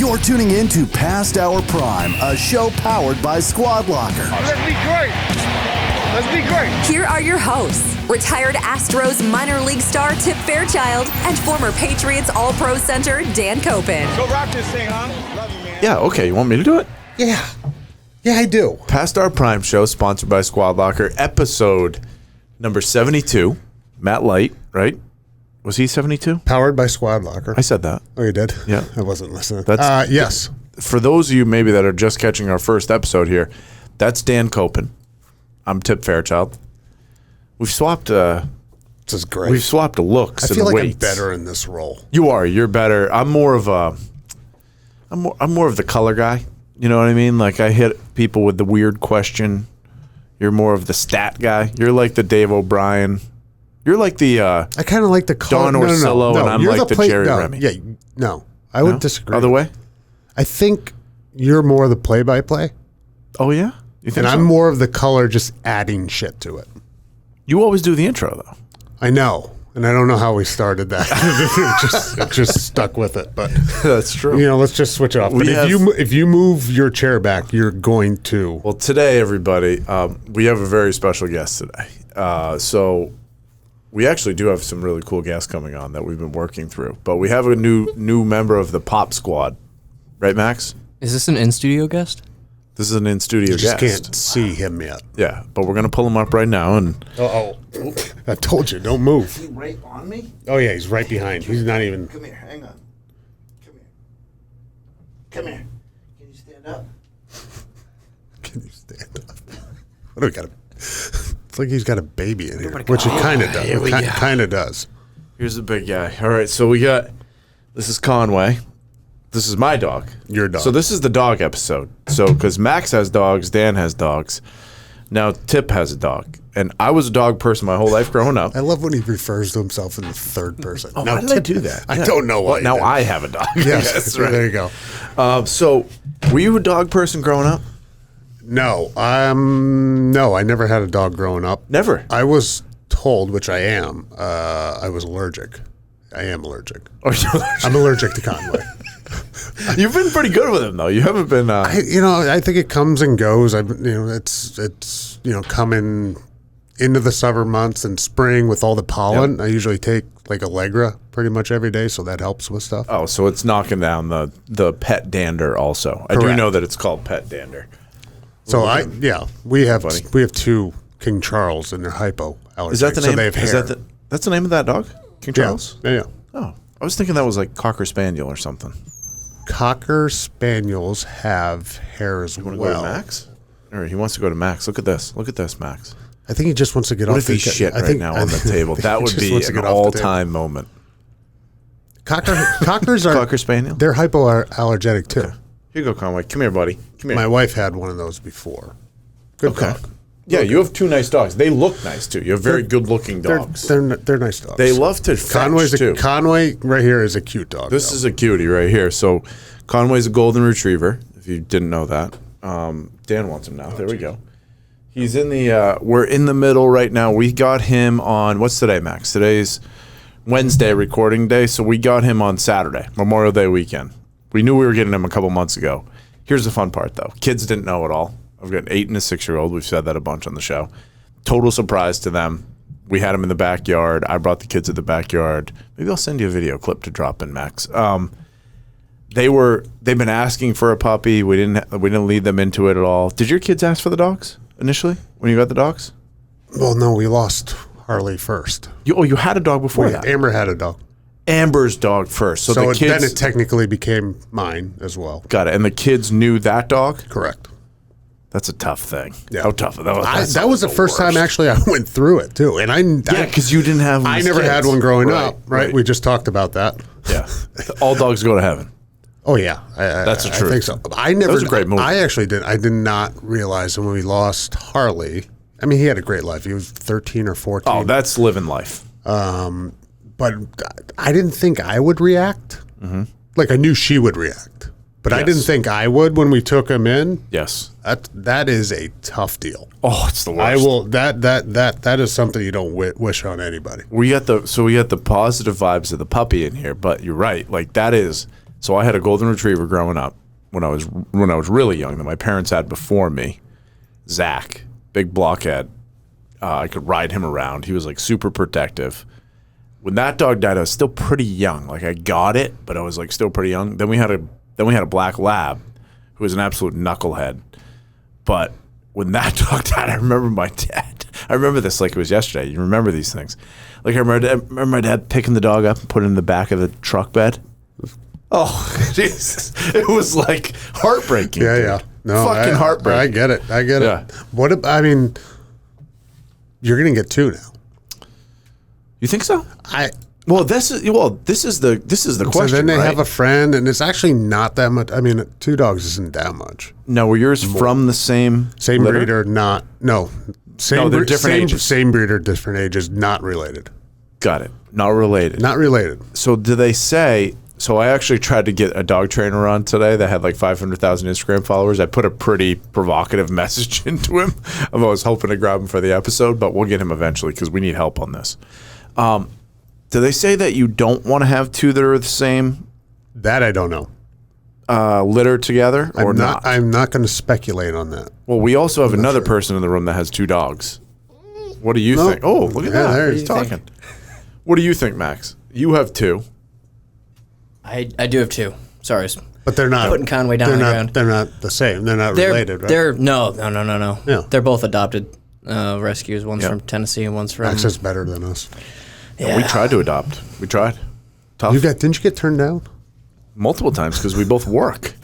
You're tuning in to Past Our Prime, a show powered by Squadlocker. Let's be great. Let's be great. Here are your hosts, retired Astros minor league star Tip Fairchild and former Patriots All-Pro center Dan Copen. Go rock this thing, huh? Love you, man. Yeah, okay. You want me to do it? Yeah, I do. Past Our Prime show, sponsored by Squadlocker, episode number 72. Matt Light, right? Was he 72? Powered by Squadlocker. I said that. Oh, you did? Yeah. I wasn't listening. That's yes. For those of you maybe that are just catching our first episode here, that's Dan Copen. I'm Tip Fairchild. We've swapped. This is great. We've swapped looks. I and feel like weights. I'm better in this role. You are. You're better. I'm more of the color guy. You know what I mean? Like I hit people with the weird question. You're more of the stat guy. You're like the Dave O'Brien. You're like the I kind of like the Don Orsillo, and I'm like the Jerry Remy. Yeah, no, I would disagree. Other way? I think you're more the play-by-play, Oh yeah. You think and so? I'm more of the color, just adding shit to it. You always do the intro though. I know, and I don't know how we started that. it just stuck with it, but That's true. let's just switch it off. But if you move your chair back, you're going to. Well, today, everybody, we have a very special guest today. So we actually do have some really cool guests coming on that we've been working through. But we have a new member of the Pop Squad, right, Max? Is this an in-studio guest? This is an in-studio You just guest. can't see him yet. Yeah, but we're gonna pull him up right now. And Oh, I told you, don't move. Is he right on me? Oh yeah, he's right behind. He's not even. Come here, hang on. Come here. Can you stand up? Can you stand up? What do we got? It's like he's got a baby in here, which it kind of does. here we go. Kind of does. here's the big guy. All right, so we got. This is Conway. This is my dog. Your dog. So this is the dog episode. So because Max has dogs, Dan has dogs. Now Tip has a dog, and I was a dog person my whole life growing up. I love when he refers to himself in the third person. Oh, why did I do that? I Yeah. don't know why. Well, you now did. I have a dog. Yes, right. there you go. So, were you a dog person growing up? No, I never had a dog growing up. Never. I was told, which I am, I was allergic. I am allergic. Or you I'm allergic to Conway. You've been pretty good with him, though. You haven't been. I think it comes and goes. It's coming into the summer months and spring with all the pollen. Yep. I usually take like Allegra pretty much every day, so that helps with stuff. Oh, so it's knocking down the pet dander. Also, I do Correct. know that it's called pet dander. So we have Funny. two King Charles and they're hypoallergenic. Is that the name? So they have hair. Is that's the name of that dog? King Charles. Yeah. Oh, I was thinking that was like Cocker Spaniel or something. Cocker Spaniels have hair as Want to well. go to Max? All right, he wants to go to Max. Look at this. Look at this, Max. I think he just wants to get What off if he shit right now on the table? That would be an all-time moment. Cockers are Cocker Spaniel. they're hypoallergenic too. Here you go, Conway. Come here, buddy. Come here. My wife had one of those before. Good Okay. dog. Yeah, you have two nice dogs. They look nice too. You have very good-looking dogs. They're nice dogs. They love to fetch too. Conway right here is a cute dog. This is a cutie right here. So Conway's a golden retriever. If you didn't know that, Dan wants him now. There we go. He's in the. We're in the middle right now. We got him on what's today, Max? Today's Wednesday, recording day. So we got him on Saturday, Memorial Day weekend. We knew we were getting him a couple months ago. Here's the fun part, though. Kids didn't know at all. I've got an 8 and a 6-year-old. We've said that a bunch on the show. Total surprise to them. We had him in the backyard. I brought the kids to the backyard. Maybe I'll send you a video clip to drop in, Max. They've been asking for a puppy. We didn't lead them into it at all. Did your kids ask for the dogs initially when you got the dogs? Well, no, we lost Harley first. You had a dog before that. Amber had a dog. Amber's dog first. So the then kids it technically became mine as well. got it, and the kids knew that dog. Correct. That's a tough thing. Yeah. How tough That was the first time actually I went through it too, and Yeah, because you didn't have. Them I as never kids. had one growing Right, up. Right? We just talked about that. Yeah, all dogs go to heaven. Oh yeah, That's the truth. I think so. I never. That was a great movie. I actually did. I did not realize when we lost Harley. I mean, he had a great life. He was 13 or 14. Oh, that's living life. But I didn't think I would react. Mm-hmm. Like I knew she would react, but I Yes. didn't think I would when we took him in. Yes. That is a tough deal. Oh, it's the worst. I will. That is something you don't wish on anybody. We got the positive vibes of the puppy in here, but you're right. Like that is So I had a golden retriever growing up when I was really young that my parents had before me. Zach, big blockhead. I could ride him around. He was like super protective. When that dog died, I was still pretty young. Like I got it, but I was like still pretty young. Then we had a black lab who was an absolute knucklehead. But when that dog died, I remember my dad. I remember this like it was yesterday. You remember these things. Like I remember my dad picking the dog up and putting it in the back of the truck bed. Oh, Jesus. It was like heartbreaking. Yeah, dude. yeah. No, fucking heartbreaking. I get it. Yeah. You're going to get 2 now. You think so? This is the question. So then they right? have a friend, and it's actually not that much. I mean, 2 dogs isn't that much. No, were yours from the same litter? Breeder? Not no. They're different ages. Same breeder, different ages. Not related. Got it. Not related. Not related. So do they say? So I actually tried to get a dog trainer on today that had like 500,000 Instagram followers. I put a pretty provocative message into him. I was hoping to grab him for the episode, but we'll get him eventually because we need help on this. Do they say that you don't want to have 2 that are the same? That I don't know. Litter together or not? I'm not going to speculate on that. Well, we also have another person in the room that has 2 dogs. What do you think? Oh, look at that. there He's you talking. What do you think, Max? You have 2. I do have 2. Sorry. But they're not Putting Conway down on the ground. They're not the same. They're not related, right? They're no. Yeah. They're both adopted rescues. One's from Tennessee and one's from. Max is better than us. Yeah. We tried to adopt. We tried. Tough. Didn't you get turned down? Multiple times because we both work.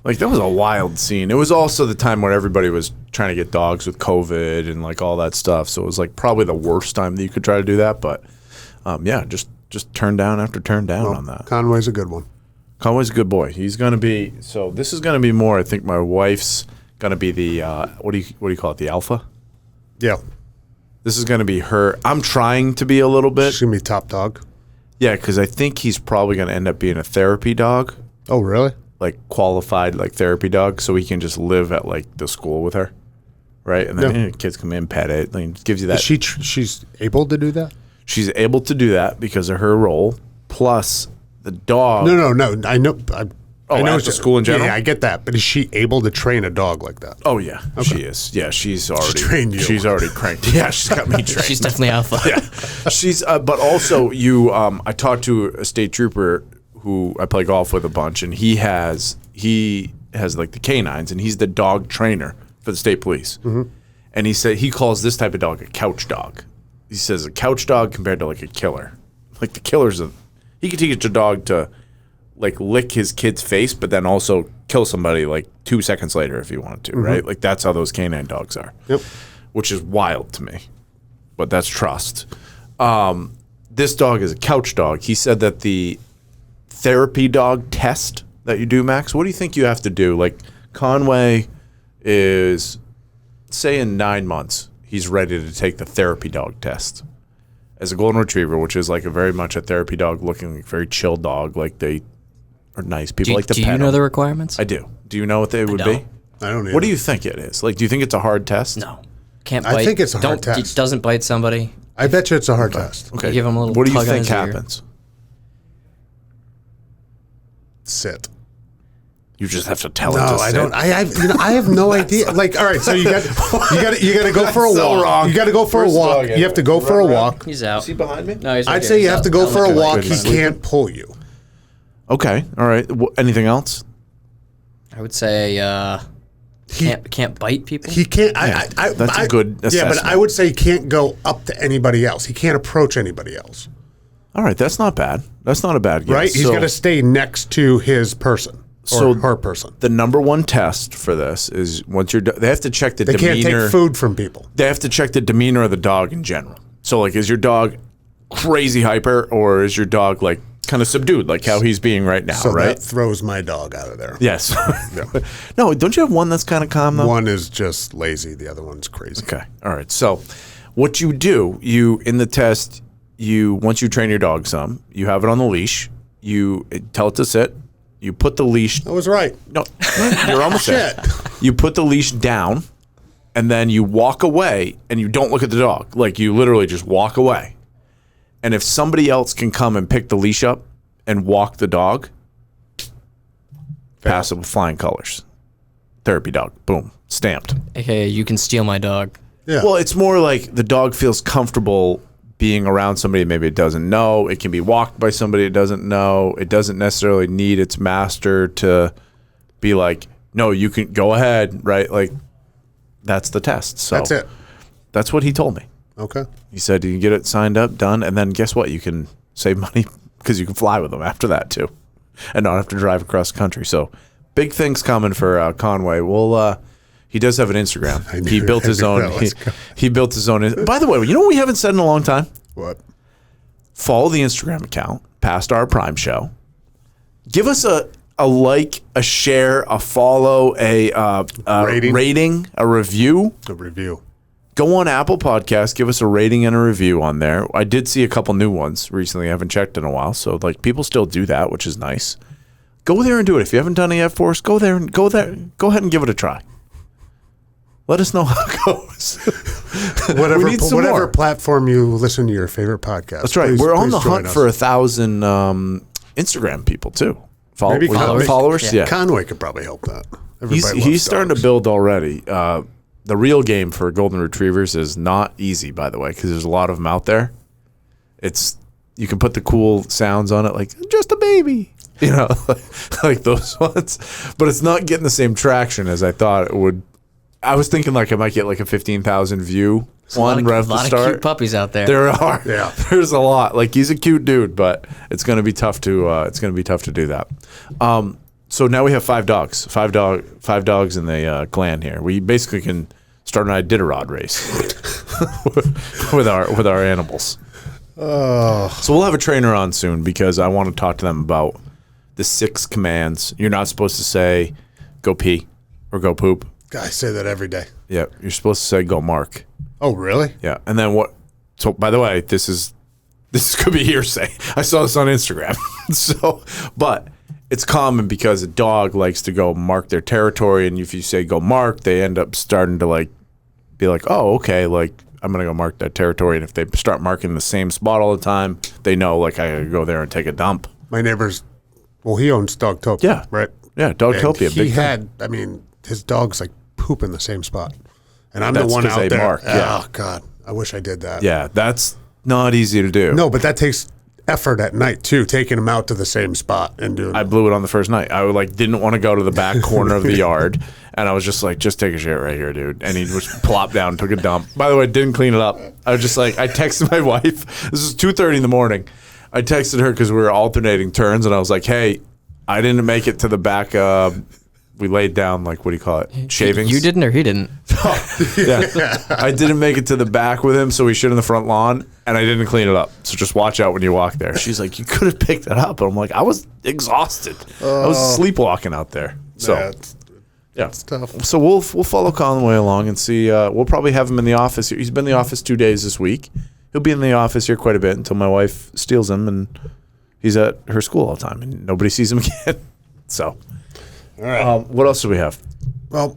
Like that was a wild scene. It was also the time when everybody was trying to get dogs with COVID and like all that stuff. So it was like probably the worst time that you could try to do that. But just turn down after turn down on that. Conway's a good one. Conway's a good boy. He's gonna be. So this is gonna be more. I think my wife's gonna be the what do you call it? The alpha. Yeah. This is gonna be her. I'm trying to be a little bit. She's going to be top dog. Yeah, because I think he's probably gonna end up being a therapy dog. Oh, really? Like qualified like therapy dog, so he can just live at like the school with her, right? And then kids come in, pet it, like, it gives you that. She's able to do that? She's able to do that because of her role. Plus, the dog. No. I know. I know at the school in general. Yeah, I get that. But is she able to train a dog like that? Oh yeah, she is. Yeah, she's already trained you. She's already cranked. Yeah, she's got me trained. She's definitely alpha. Yeah, she's. But also, I talked to a state trooper who I play golf with a bunch, and he has like the canines, and he's the dog trainer for the state police. Mm-hmm. And he said he calls this type of dog a couch dog. He says a couch dog compared to like a killer. Like the killer's he could teach a dog to like lick his kid's face, but then also kill somebody like 2 seconds later if he wanted to, mm-hmm. right? Like that's how those canine dogs are. Yep. Which is wild to me, but that's trust. This dog is a couch dog. He said that the therapy dog test that you do, Max, what do you think you have to do? Like Conway is, say in 9 months, he's ready to take the therapy dog test. As a golden retriever, which is like a very much a therapy dog, looking like very chill dog, like they are nice. People like to pet them. Do you know the requirements? I do. Do you know what they would be? I don't know. What do you think it is? Like, do you think it's a hard test? No. Can't bite. I think it's a hard test. Doesn't bite somebody. I bet you it's a hard test. Okay. You give him a little what do you tug on think his ear. happens? Sit. You just have to tell it No, to I sit. don't. I have no idea. Like, all right, so you got to go for a so walk. wrong. You got to go for First a walk. dog, You have to go for a walk. He's out. Is he behind me? No, he's right I'd here. say you He's have out. to go Don't for a look at walk. him. He can't pull you. Okay. All right. Anything else? I would say can't bite people. He can't. That's a good assessment. Yeah, but I would say he can't go up to anybody else. He can't approach anybody else. All right. That's not bad. That's not a bad guess. Right? He's got to stay next to his person. Or her person. The number one test for this is once they have to check the They demeanor. can't take food from people. They have to check the demeanor of the dog in general. So, like, is your dog crazy hyper or is your dog, like, kind of subdued, like how he's being right now, So right? that throws my dog out of there. Yes. No, don't you have one that's kind of calm, though? One is just lazy. The other one's crazy. Okay. All right. So, what you do, in the test, once you train your dog some, you have it on the leash, you tell it to sit, you put the leash. I was right. No, you're almost there. You put the leash down, and then you walk away, and you don't look at the dog. Like, you literally just walk away. And if somebody else can come and pick the leash up and walk the dog, Pass it with flying colors. Therapy dog. Boom. Stamped. AKA, you can steal my dog. Yeah. Well, it's more like the dog feels comfortable being around somebody maybe it doesn't know. It can be walked by somebody it doesn't know. It doesn't necessarily need its master to be like, no, you can go ahead, right? Like, that's the test. So That's it. That's what he told me. Okay. He said you can get it signed up, done, and then guess what? You can save money because you can fly with them after that too, and not have to drive across the country. So big things coming for Conway. Well, he does have an Instagram. He built his own. He built his own. By the way, you know what we haven't said in a long time? What? Follow the Instagram account, Past Our Prime Show. Give us a like, a share, a follow, a rating, a review. A review. Go on Apple Podcasts, give us a rating and a review on there. I did see a couple new ones recently. I haven't checked in a while, so like people still do that, which is nice. Go there and do it. If you haven't done it yet for us, go there. Go ahead and give it a try. Let us know how it goes. Whatever platform you listen to your favorite podcast. That's right. We're on the hunt for 1,000 Instagram people too. Followers. Yeah. Conway could probably help that. He's starting to build already. The real game for golden retrievers is not easy, by the way, because there's a lot of them out there. You can put the cool sounds on it, like just a baby, like those ones, but it's not getting the same traction as I thought it would. I was thinking like I might get like a 15,000 view one right off the start. A lot of cute puppies out there. There are. Yeah. There's a lot. Like he's a cute dude, but it's going to be tough to do that. So now we have 5 dogs. 5 dogs in the clan here. We basically can start an Iditarod race with our animals. So we'll have a trainer on soon because I want to talk to them about the 6 commands. You're not supposed to say go pee or go poop. I say that every day. Yeah, you're supposed to say go mark. Oh, really? Yeah, and then what? So by the way, this could be hearsay. I saw this on Instagram. But it's common because a dog likes to go mark their territory, and if you say go mark, they end up starting to be like, oh, okay, like I'm gonna go mark that territory, and if they start marking the same spot all the time, they know like I gotta go there and take a dump. My neighbor's, he owns Dogtopia. Yeah, right. Yeah, Dogtopia. He had, his dog's like poop in the same spot, and I'm the one out there. Mark, yeah. Oh God, I wish I did that. Yeah, that's not easy to do. No, but that takes effort at night too, taking them out to the same spot and doing. I blew it on the first night. I didn't want to go to the back corner of the yard, and I was just like, just take a shit right here, dude. And he just plopped down, took a dump. By the way, didn't clean it up. I was just like, I texted my wife. This is 2:30 in the morning. I texted her because we were alternating turns, and I was like, hey, I didn't make it to the back. We laid down, like, what do you call it? Shavings? You didn't or he didn't? Yeah. I didn't make it to the back with him, so we shit in the front lawn, and I didn't clean it up. So just watch out when you walk there. She's like, you could have picked that up. And I'm like, I was exhausted. I was sleepwalking out there. So, yeah. It's tough. So we'll follow Conway along and see. We'll probably have him in the office. He's been in the office 2 days this week. He'll be in the office here quite a bit until my wife steals him, and he's at her school all the time, and nobody sees him again. So... All right. What else do we have? Well,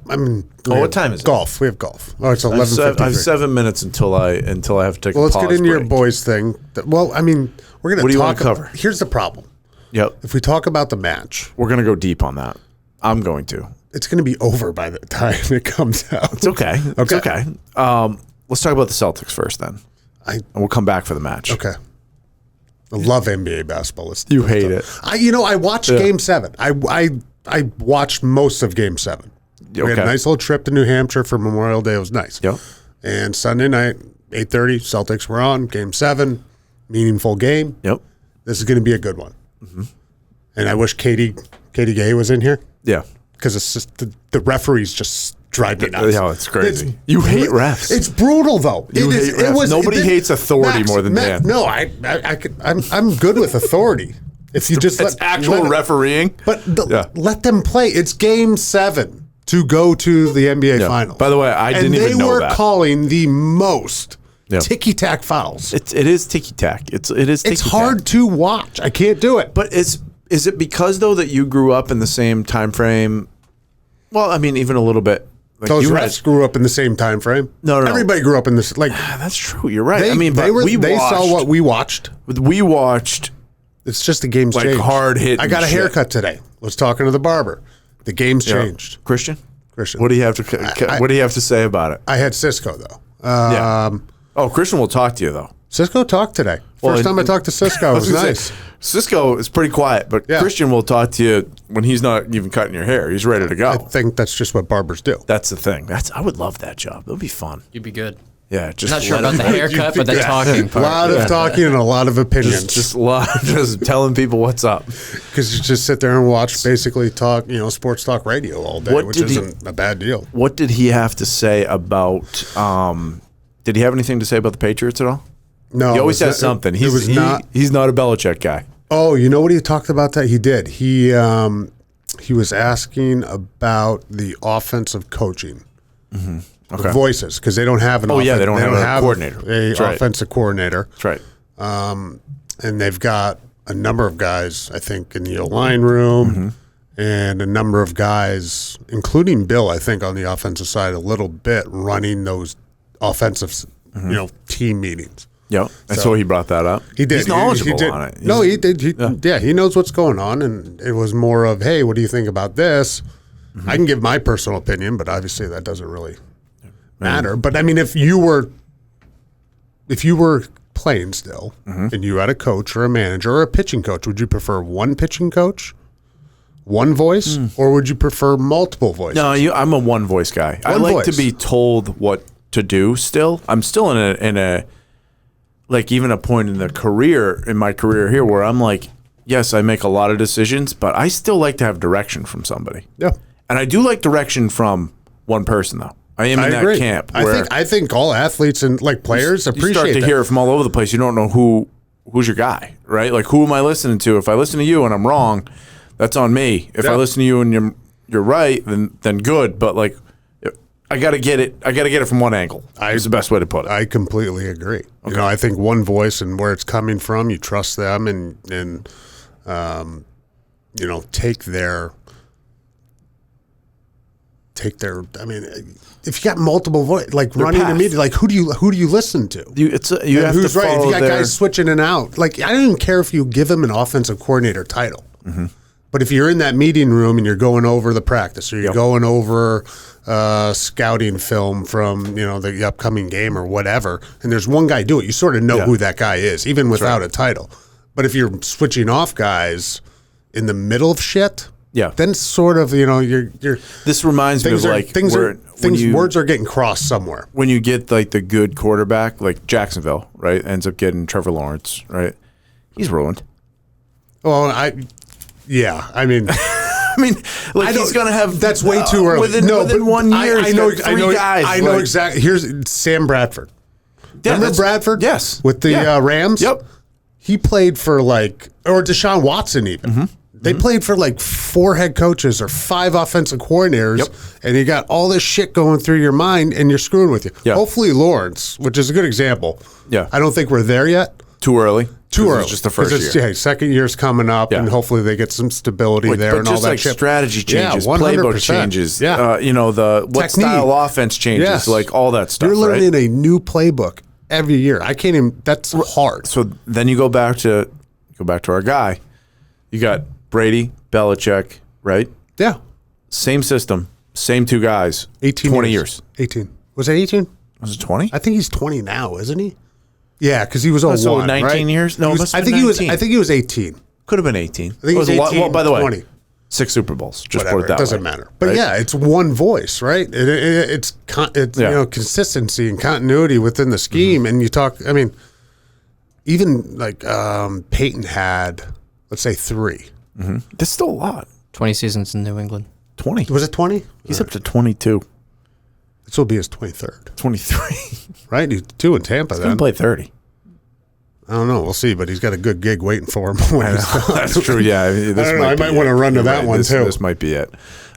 what time is it? Golf. We have golf. Oh, it's 11:53. I have 7 minutes until I have to take a pause. Let's get into your break. boys thing. We're going to talk. What do you want to cover? Here's the problem. Yep. If we talk about the match, we're going to go deep on that. I'm going to. It's going to be over by the time it comes out. It's okay. It's okay. Let's talk about the Celtics first, then, and we'll come back for the match. Okay. I love NBA basketball. You hate it. I watched Game 7. I watched most of Game 7. We had a nice little trip to New Hampshire for Memorial Day. It was nice. Yep. And Sunday night, 8:30, Celtics were on. Game 7, meaningful game. Yep. This is going to be a good one. Mm-hmm. And I wish Katie Gay was in here. Yeah. Because it's just the referees just drive me nuts. Yeah, it's crazy. You hate refs. It's brutal, though. Nobody hates authority more than Dan. No, I'm good with authority. If you just it's actual refereeing, but let them play. It's Game 7 to go to the NBA Finals. By the way, I didn't even know that. And they were calling the most ticky-tack fouls. It is ticky-tack. It is ticky-tack. It's hard to watch. I can't do it. But is it because, though, that you grew up in the same time frame? Well, I mean, even a little bit. Like those refs grew up in the same time frame. No. Everybody grew up in this. That's true. You're right. They saw what we watched. We watched. It's just the game's changed. Hard hit. I got a haircut today. Was talking to the barber. The game's changed. Christian, Christian. what do you have to say about it? I had Cisco though. Oh, Christian will talk to you though. Cisco talked today. First time I talked to Cisco, it was nice. Cisco is pretty quiet, but Christian will talk to you when he's not even cutting your hair. He's ready to go. I think that's just what barbers do. That's the thing. I would love that job. It would be fun. You'd be good. Yeah, just Not sure about the haircut, but the talking A part. lot of talking and a lot of opinions. just telling people what's up. Because you just sit there and watch basically talk, sports talk radio all day, which isn't a bad deal. What did he have to say about? Did he have anything to say about the Patriots at all? No, He always has something. He's not a Belichick guy. Oh, you know what he talked about that? He did. He was asking about the offensive coaching. Mm-hmm. The Okay. voices, because they don't have an they don't have a coordinator. That's right. offensive coordinator. That's right. And they've got a number of guys, I think, in the O-line room, and a number of guys, including Bill, I think, on the offensive side a little bit, running those offensive, team meetings. Yeah, and so he brought that up. He did. He's knowledgeable on it. He did. He knows what's going on, and it was more of, hey, what do you think about this? I can give my personal opinion, but obviously that doesn't really matter. But I mean, if you were playing still, and you had a coach or a manager or a pitching coach, would you prefer one pitching coach, one voice, or would you prefer multiple voices? No, I'm a one voice guy. I like to be told what to do. Still, I'm still in a like even a point in my career here where I'm like, yes, I make a lot of decisions, but I still like to have direction from somebody. Yeah, and I do like direction from one person though. I am in that agree. camp. I think all athletes and players appreciate you start to that. hear it from all over the place. You don't know who's your guy, right? Like, who am I listening to? If I listen to you and I'm wrong, that's on me. If I listen to you and you're right, then good. But like, I gotta get it. I gotta get it from one angle. Is the best way to put it. I completely agree. Okay. I think one voice and where it's coming from, you trust them and take their. I mean, if you got multiple voices, like running a meeting, like who do you listen to? You have to who's right? If follow you got guys switching in and out, like I don't even care if you give them an offensive coordinator title, but if you're in that meeting room and you're going over the practice or you're going over scouting film from the upcoming game or whatever, and there's one guy do it, you sort of know who that guy is, even without a title. But if you're switching off guys in the middle of shit. Yeah. Then sort of, you're. This reminds me of like words are getting crossed somewhere. When you get like the good quarterback, like Jacksonville, right, ends up getting Trevor Lawrence, right? He's ruined. Well, I mean, he's gonna have. That's way too early. Within 1 year, I know exactly. Here's Sam Bradford. Yeah, Remember Bradford? Yes. With the Rams. Yep. He played for or Deshaun Watson even. They played for 4 head coaches or 5 offensive coordinators, and you got all this shit going through your mind, and you're screwing with you. Yeah. Hopefully Lawrence, which is a good example. Yeah. I don't think we're there yet. Too early. Too early. It's just the first year. Yeah, second year's coming up, and hopefully they get some stability there but and all just that like shit. strategy changes, 100%. playbook changes. Yeah. What Technique. style offense changes, Yes. like all that stuff. You're learning right? a new playbook every year. I can't even. That's hard. So then you go back to our guy. You got Brady, Belichick, right? Yeah. Same system, same 2 guys. 20 years. 18. Was it 18? Was it 20? I think he's 20 now, isn't he? Yeah, because he was 01. So 19 right? years? No, I think he was 18. Could have been 18. I think he was 18. Well, by the way, 20. 6 Super Bowls. Just Whatever, put it that it doesn't way. matter. But right? yeah, it's one voice, right? It's consistency and continuity within the scheme. And you talk. I mean, even Peyton had, let's say 3. That's still a lot. 20 seasons in New England. 20. Was it 20? He's up to 22. This will be his 23rd, 23. right? He's 2 in Tampa. He's Then going to play 30. I don't know. We'll see. But he's got a good gig waiting for him. That's true. Yeah. I don't know. I might want to run to that one too. This might be it.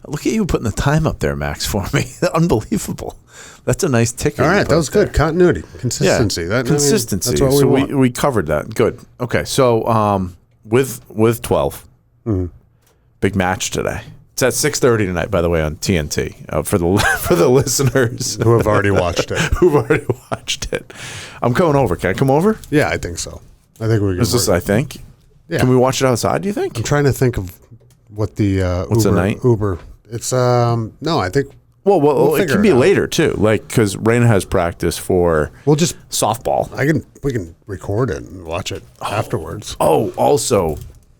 Look at you putting the time up there, Max, for me. Unbelievable. That's a nice ticket. All right. That was good. Continuity. Consistency. Yeah, consistency. That's what we want. We covered that. Good. Okay. So with 12, big match today. It's at 6:30 tonight, by the way, on TNT for the listeners who have already watched it. I'm coming over. Can I come over? Yeah, I think so. I think we can. I think. Yeah. Can we watch it outside? Do you think? I'm trying to think of what the What's the night? Uber It's no, I think Well, it figure can be it out. later too, like because Raina has practice for we'll just softball. we can record it and watch it afterwards. Oh, also,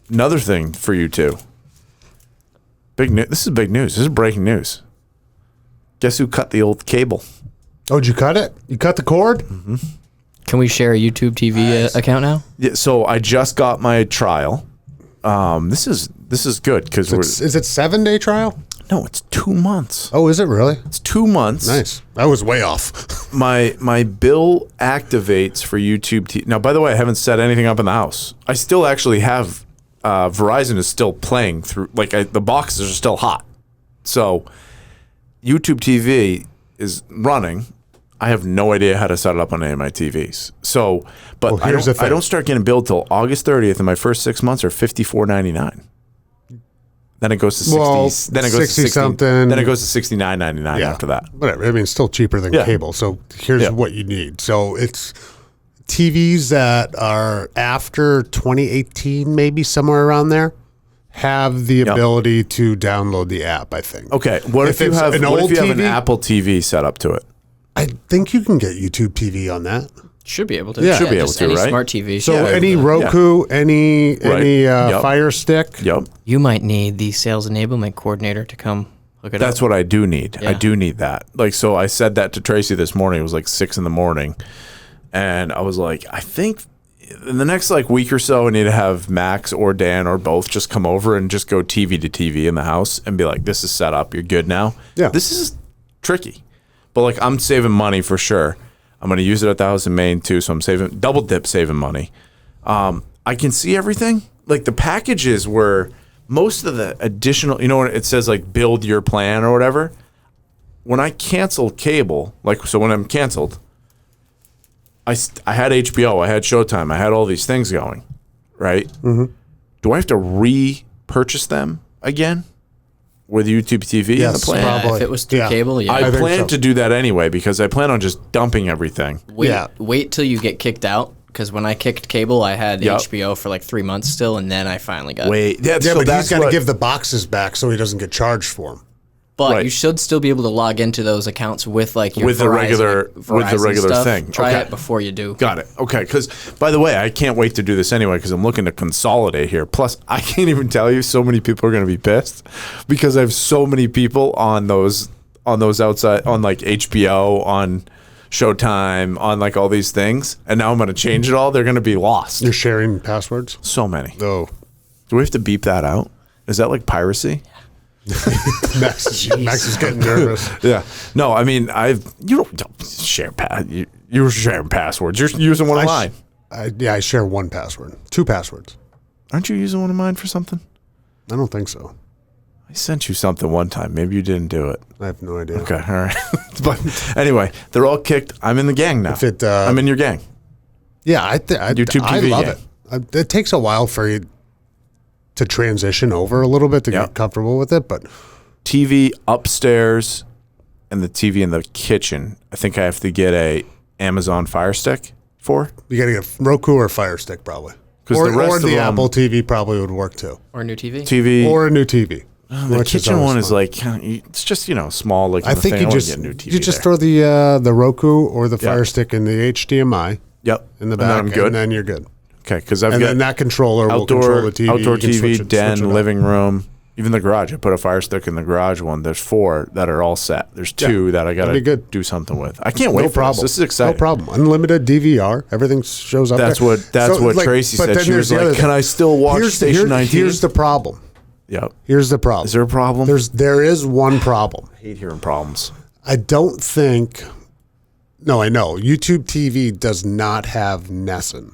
another thing for you two. Big news. This is big news. This is breaking news. Guess who cut the old cable? Oh, did you cut it? You cut the cord? Mm-hmm. Can we share a YouTube TV account now? Yeah. So I just got my trial. This is good because Is it 7-day trial? no, it's 2 months. Oh, is it really? It's 2 months. Nice. I was way off. My bill activates for YouTube TV. Now, by the way, I haven't set anything up in the house. I still actually have Verizon is still playing through. Like the boxes are still hot. So YouTube TV is running. I have no idea how to set it up on any of my TVs. So, but Well, here's the thing. I don't start getting billed till August 30th, and my first 6 months are $54.99. Then it goes to 60. Well, then it goes 60 to 60, something. Then it goes to $69.99 after that. Whatever. I mean, it's still cheaper than Yeah. cable. So here's Yeah. what you need. So it's TVs that are after 2018, maybe somewhere around there, have the ability to download the app, I think. Okay, what if you it's have an what if old you have an TV? Apple TV set up to it? I think you can get YouTube TV on that. Should be able to. Yeah. Should be able just to, any right? Smart TV. So should be able any to. Roku, any Yep. Fire Stick. Yep. You might need the sales enablement coordinator to come hook it That's up. what I do need. I Yeah. do need that. Like, so I said that to Tracy this morning. It was like 6 a.m. And I was like, I think in the next like week or so, I need to have Max or Dan or both just come over and just go TV to TV in the house and be like, this is set up. You're good now. Yeah. This is tricky. But like, I'm saving money for sure. I'm going to use it at the house in Maine too. So I'm saving double dip saving money. I can see everything. Like the packages were most of the additional, you know, when it says like build your plan or whatever. When I cancel cable, like, so when I'm canceled, I had HBO, I had Showtime, I had all these things going, right? Mm-hmm. Do I have to repurchase them again with YouTube TV in the Yes, plan? probably. If it was through Yeah. cable, yeah. I think plan so. to do that anyway because I plan on just dumping everything. Wait till you get kicked out. Because when I kicked cable, I had Yep. HBO for like 3 months still, and then I finally got. Wait, Yeah, so but that's he's got to what- give the boxes back so he doesn't get charged for them. But Right. you should still be able to log into those accounts with like your With the Verizon regular stuff. thing. Try Okay. it before you do. Got it. Okay. Because, by the way, I can't wait to do this anyway because I'm looking to consolidate here. Plus, I can't even tell you, so many people are going to be pissed because I have so many people on those outside, on like HBO, on Showtime, on like all these things. And now I'm going to change it all. They're going to be lost. You're sharing passwords? So many. Oh. Do we have to beep that out? Is that like piracy? Max is getting nervous. Yeah. No, I mean, you don't share you're sharing passwords. You're using one of mine. I share one password. 2 passwords. Aren't you using one of mine for something? I don't think so. I sent you something one time. Maybe you didn't do it. I have no idea. Okay, all right. But anyway, they're all kicked. I'm in the gang now. I'm in your gang. Yeah, I YouTube I TV love gang. it. It takes a while for you to transition over a little bit to Yep. get comfortable with it, but TV upstairs and the TV in the kitchen. I think I have to get a Amazon Fire Stick for. you got to get a Roku or Fire Stick probably. 'Cause Or the rest or of the them- Apple TV probably would work too. Or a new TV. TV. Or a new TV. the kitchen one is like, it's just, small. Like I think thing. you I just get a new TV you just there. throw the Roku or the Yeah. Fire Stick in the HDMI Yep. in the And then back, I'm good. and then you're good. Okay, because I've And got then that controller will outdoor control the TV. outdoor You can TV, switch it den, up. living room, even the garage. I put a Fire Stick in the garage one. There's 4 that are all set. There's 2 that I got that'd be to good. do something with. I can't wait No for problem. this. This is exciting. No problem. Unlimited DVR. Everything shows up. That's there. what Tracy but said. then She there's was the like, other "Can thing. I still watch Station 19?" Here's the problem. Yep. Here's the problem. Is there a problem? There is one problem. I hate hearing problems. I don't think. No, I know. YouTube TV does not have Nessun.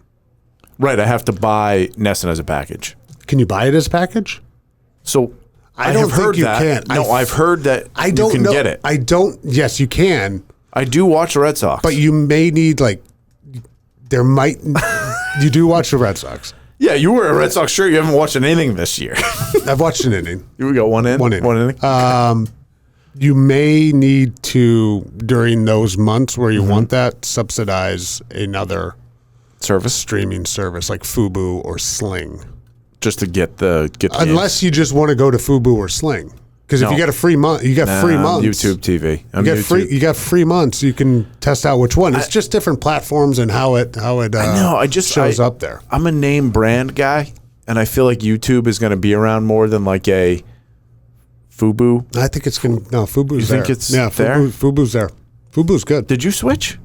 Right. I have to buy Nessun as a package. Can you buy it as a package? So I don't have think heard you that. can. No, I've heard that I don't you can know. get it. I don't. Yes, you can, I do watch the Red Sox. but you may need there might. You do watch the Red Sox. yeah, you wear a Red Sox shirt. You haven't watched anything this year. I've watched an inning. You got one in? One inning. One inning? You may need to, during those months where you Mm-hmm. want that, subsidize another Service? streaming service like Fubo or Sling. Just to get the Unless you just want to go to Fubo or Sling. Because if you got a free month, you got free months. YouTube TV. You got free months. You can test out which one. It's just different platforms and how it shows up there. I'm a name brand guy, and I feel like YouTube is going to be around more than like a Fubu. I think it's going to. No, Fubu's there. You think it's there? Fubu's there. Fubu's good. Did you switch?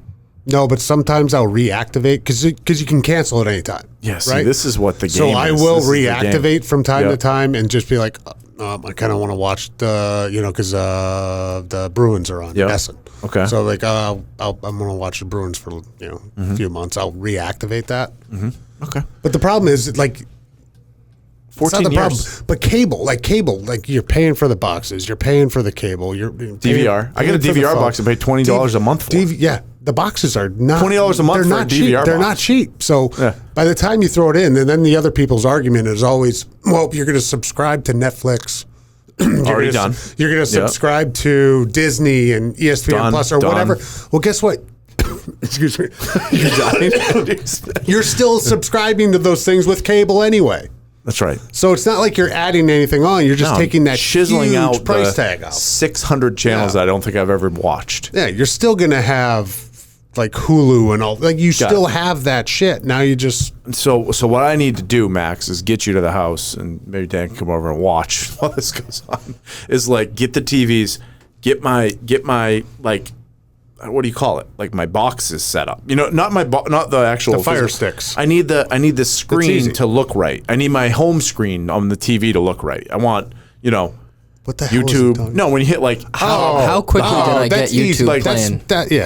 No, but sometimes I'll reactivate because you can cancel at any time. Yeah, see, right? This is what the game So is. I will reactivate from time to time and just be like, I kind of want to watch because the Bruins are on Essen. Okay. So like, I'm going to watch the Bruins for a few months. I'll reactivate that. Mm-hmm. Okay. But the problem is like. 14 years. But cable, you're paying for the boxes, you're paying for the cable, you're DVR. I got a DVR box and pay $20 a month for. The boxes are not $20 a month they're for not a cheap. DVR They're box. not cheap. So by the time you throw it in, and then the other people's argument is always, well, you're going to subscribe to Netflix. Already done. You're going to subscribe to Disney and ESPN Plus or whatever. Well, guess what? Excuse me. You're still subscribing to those things with cable anyway. That's right. So it's not like you're adding anything on. You're just taking that chiseling huge out price tag out. 600 channels I don't think I've ever watched. Yeah, you're still going to have like Hulu and all. Like you still have that shit. Now you just. So what I need to do, Max, is get you to the house and maybe Dan can come over and watch while this goes on. Is like get the TVs, get my like. What do you call it? Like my boxes set up. Not not the actual the Fire Sticks. I need the screen to look right. I need my home screen on the TV to look right. I want what the hell YouTube. Is it No, when you hit like how quickly did I get YouTube playing?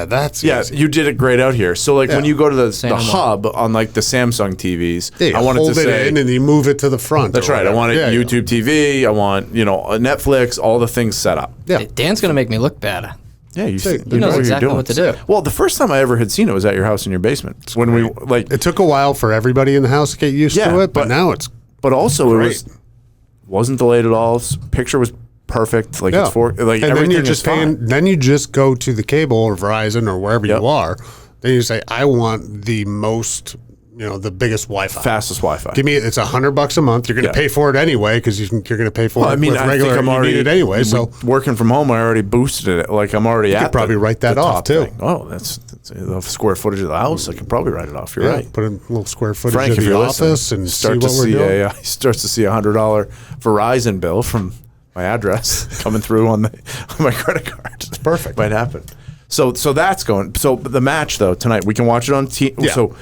That's easy. You did it great out here. So like when you go to the hub on like the Samsung TVs, I want it to say in and you move it to the front. That's right. I want it YouTube TV. I want Netflix. All the things set up. Yeah. Dan's gonna make me look bad. Yeah, he knows exactly what to do. Well, the first time I ever had seen it was at your house in your basement. When we it took a while for everybody in the house to get used to it, but now it's. But also great. It wasn't delayed at all. Picture was perfect. Like it's for like and everything then you're just paying. fine. Then you just go to the cable or Verizon or wherever you are. Then you say, I want the most. The biggest Wi-Fi. Fastest Wi-Fi. Give me it's $100 a month. You're going to pay for it anyway because you're going to pay for it with regular. I think I'm already need it anyway. So working from home, I already boosted it. Like I'm already you at. Could probably write that off too. Thing. Oh, that's the square footage of the house. I could probably write it off. You're right. Put in a little square footage Frank, of the office and start see what we're doing. He starts to see $100 Verizon bill from my address coming through on my credit card. It's perfect. Might happen. So that's going. So the match though tonight we can watch it on So.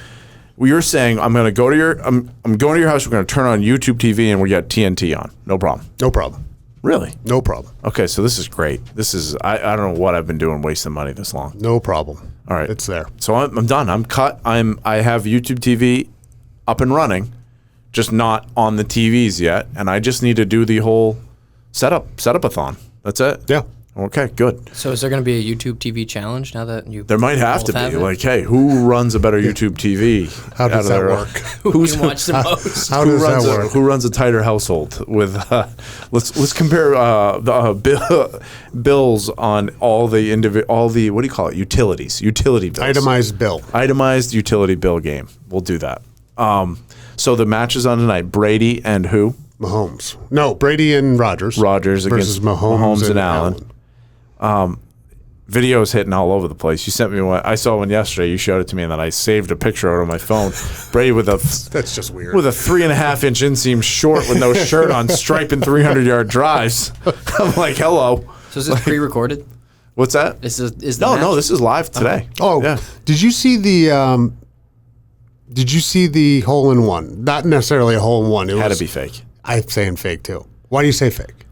We were saying I'm going to go to I'm going to your house. We're going to turn on YouTube TV and we got TNT on. No problem. No problem. Really? No problem. Okay, so this is great. This is I don't know what I've been doing wasting money this long. No problem. All right, it's there. So I'm done. I'm cut. I have YouTube TV up and running, just not on the TVs yet, and I just need to do the whole setup-a-thon. That's it. Yeah. Okay, good. So is there going to be a YouTube TV challenge now that you? There might have to be. Like, hey, who runs a better YouTube TV? How does that work? Who can watch the most? How does that work? Who runs a tighter household? With let's compare the bills on all the what do you call it? Utility bills. Itemized utility bill game. We'll do that. So the match is on tonight. Brady and who? Mahomes. No, Brady and Rodgers. Rodgers versus against Mahomes and Allen. Videos hitting all over the place. You sent me one. I saw one yesterday. You showed it to me, and then I saved a picture out on my phone. Brady with that's just weird. With a 3.5-inch inseam short with no shirt on, striping 300-yard drives. I'm like, hello. So is this pre-recorded? What's that? Is the no, this is live today. Oh, yeah. Did you see the? Did you see the hole-in-one? Not necessarily a hole-in-one. It had to be fake. I'm saying fake too. Why do you say fake?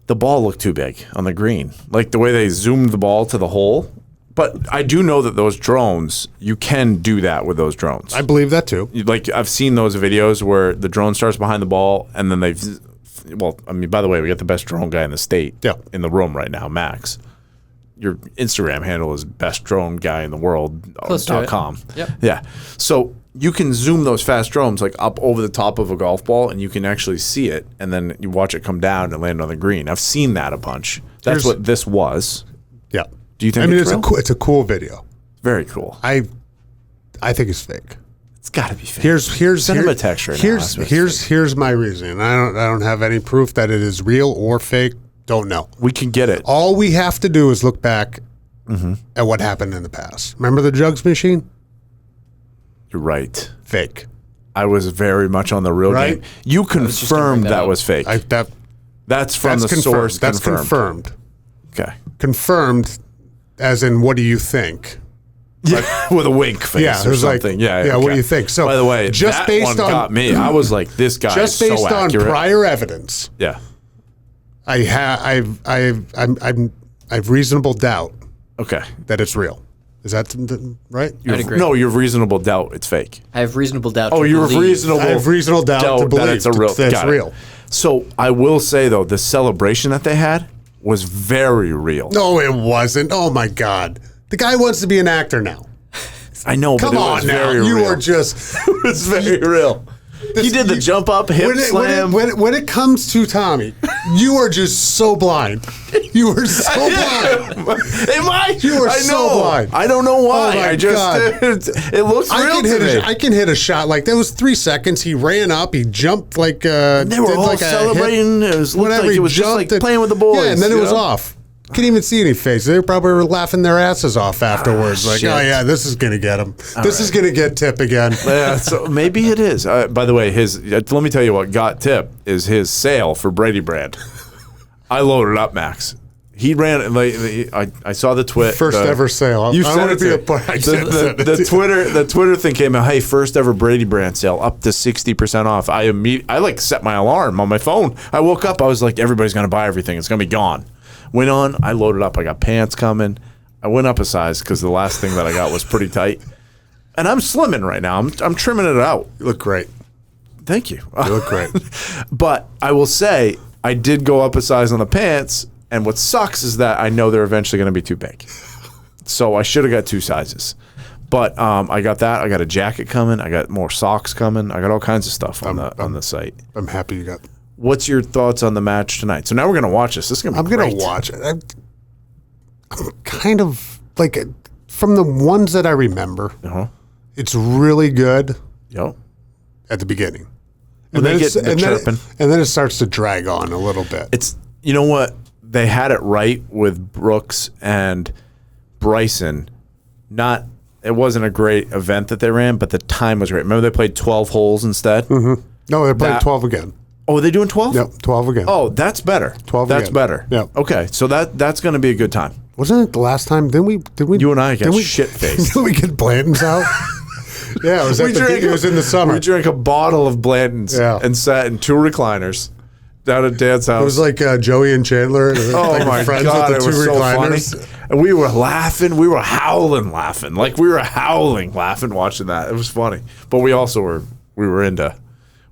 The ball looked too big on the green. Like the way they zoomed the ball to the hole. But I do know that those drones, you can do that with those drones. I believe that too. Like I've seen those videos where the drone starts behind the ball and then by the way, we got the best drone guy in the state in the room right now, Max. Your Instagram handle is best drone guy in the world.com. Yep. Yeah. So you can zoom those fast drones like up over the top of a golf ball and you can actually see it and then you watch it come down and land on the green. I've seen that a bunch. That's what this was. Yeah. Do you think it's a cool video. Very cool. I think it's fake. It's got to be fake. Here's texture. Here's my reason. I don't have any proof that it is real or fake, Don't know. We can get it. All we have to do is look back at what happened in the past. Remember the jugs machine? You're right. Fake. I was very much on the real Right? game. You confirmed that was fake. That's from the source. That's confirmed. Okay. Confirmed, as in, what do you think? With a wink face Yeah, or there's like- something. yeah, what do you think? So, by the way, just that based one on- got me. I was like, this guy Just is based so on accurate. prior evidence, Yeah. I've reasonable doubt Okay. that it's real. Is that right? I'd agree. No, you have reasonable doubt it's fake. I have reasonable doubt. Oh, to you have believe. reasonable I have reasonable doubt to believe that it's a real. that it's got it. real. So I will say though, the celebration that they had was very real. No, it wasn't. Oh my God, the guy wants to be an actor now. I know, Come but it was on now, very you real. are just. It's very real. He did the jump up hip slam. When it comes to Tommy, you are just so blind. You are so blind. Am I? You are I so know. blind. I don't know why. Oh my I just God. it looks real to me. I can hit a shot like that was 3 seconds. He ran up. He jumped like They were did all like a hip- celebrating. It was looked whatever. like He it was just like jumped playing with the boys. Yeah, and then it you was know? off. Couldn't even see any face. They probably were laughing their asses off afterwards. Like, shit. oh yeah, this is gonna get him. This is gonna get Tip again. Yeah, so maybe it is. By the way, let me tell you what got Tip is his sale for Brady brand. I loaded up Max. He ran. Like, I saw the tweet. First ever sale. You I sent wanna it be to a me. part- I sent it to The you. Twitter thing came out. Hey, first ever Brady brand sale up to 60% off. I like set my alarm on my phone. I woke up. I was like, everybody's gonna buy everything. It's gonna be gone. Went on. I loaded up. I got pants coming. I went up a size because the last thing that I got was pretty tight. And I'm slimming right now. I'm trimming it out. You look great. Thank you. You look great. But I will say I did go up a size on the pants, and what sucks is that I know they're eventually going to be too big. So I should have got 2 sizes. But I got that. I got a jacket coming. I got more socks coming. I got all kinds of stuff on the site. I'm happy you got. What's your thoughts on the match tonight? So now we're going to watch this. This is going to be I'm great. gonna watch it. I'm kind of like from the ones that I remember. Uh-huh. It's really good Yep. at the beginning. When they get the chirping. And then it starts to drag on a little bit. It's, you know what? They had it right with Brooks and Bryson. It wasn't a great event that they ran, but the time was great. Remember they played 12 holes instead? No, they're playing that- 12 again. Oh, are they doing 12? Yep, 12 again. Oh, that's better. 12 That's again. better. Yep. Okay, so that's going to be a good time. Wasn't it the last time? Didn't we? You and I got didn't we- shit-faced. Didn't we get Blanton's out? Yeah, it was, it was in the summer. We drank a bottle of Blanton's Yeah. and sat in 2 recliners down at Dad's house. It was like Joey and Chandler. oh like my friends God, with it the was 2 so recliners. funny. And we were laughing. We were howling laughing. Like we were howling laughing watching that. It was funny. But we also were into...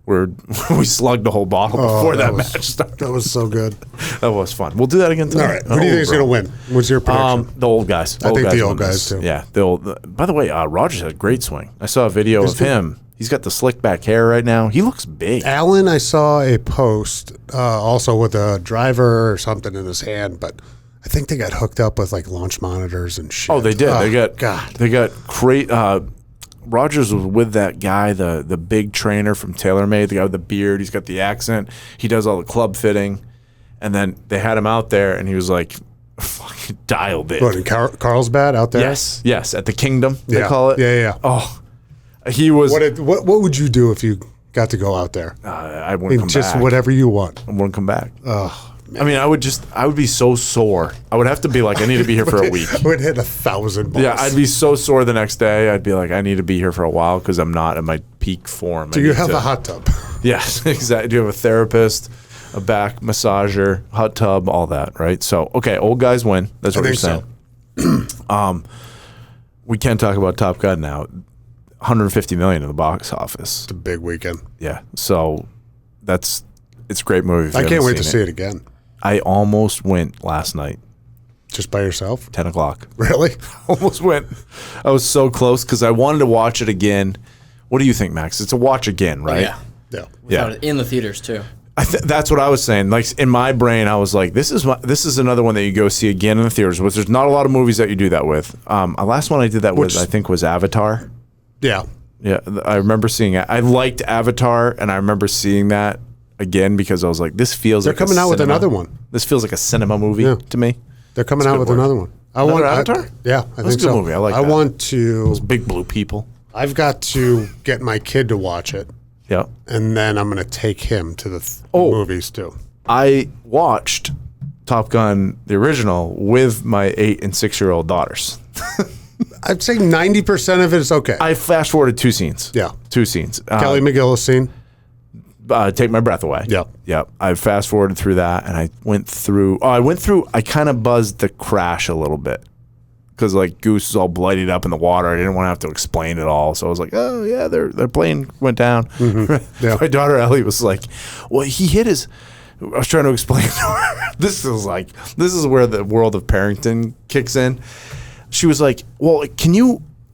We slugged the whole bottle before that match started. That was so good. That was fun. We'll do that again tonight. All right, who do you think is going to win? What's your prediction? The old guys. I think the win old guys, this. too. Yeah. By the way, Rogers had a great swing. I saw a video of him. He's got the slick back hair right now. He looks big. Allen, I saw a post also with a driver or something in his hand, but I think they got hooked up with like launch monitors and shit. Oh, they did. God. They got great. Rogers was with that guy, the big trainer from TaylorMade, the guy with the beard. He's got the accent. He does all the club fitting. And then they had him out there, and he was like fucking dialed in. What, in Carlsbad out there? Yes, at the Kingdom, they call it. Yeah. Oh, he was. What would you do if you got to go out there? I wouldn't come Just back. whatever you want. I wouldn't come back. I mean, I would be so sore. I would have to be like, I need to be here for a week. I would hit 1,000 balls. Yeah, I'd be so sore the next day. I'd be like, I need to be here for a while because I'm not in my peak form. Do you have a hot tub? Yes, exactly. Do you have a therapist, a back massager, hot tub, all that, right? So, okay, old guys win. That's what you're saying. We can talk about Top Gun now. 150 million in the box office. It's a big weekend. Yeah, so it's a great movie. If you I can't haven't wait to seen see it again. I almost went last night, Just by yourself? 10 o'clock. Really? Almost went. I was so close because I wanted to watch it again. What do you think, Max? It's a watch again, right? Yeah. Yeah. Without it in the theaters too. That's what I was saying. Like in my brain, I was like, "This is another one that you go see again in the theaters." Which there's not a lot of movies that you do that with. The last one I did that with, I think, was Avatar. Yeah. Yeah, I remember seeing it. I liked Avatar, and I remember seeing that again because I was like, this feels They're like coming out with another one. This feels like a cinema movie to me. They're coming out with another one. Avatar? Yeah, I think a good movie. I like that. I want to. Those big blue people. I've got to get my kid to watch it, Yeah. and then I'm going to take him to the movies too. I watched Top Gun, the original, with my 8 and 6-year-old daughters. I'd say 90% of it is okay. I fast forwarded 2 scenes. Yeah. 2 scenes. Kelly McGillis scene. Take My Breath Away. Yep. Yep. I fast forwarded through that, and I went through. I kind of buzzed the crash a little bit because like Goose is all bloodied up in the water. I didn't want to have to explain it all, so I was like, oh yeah, their plane went down. Mm-hmm. Yeah. My daughter Ellie was like, well, he hit his. I was trying to explain to her. This is where the world of parenting kicks in. She was like, well,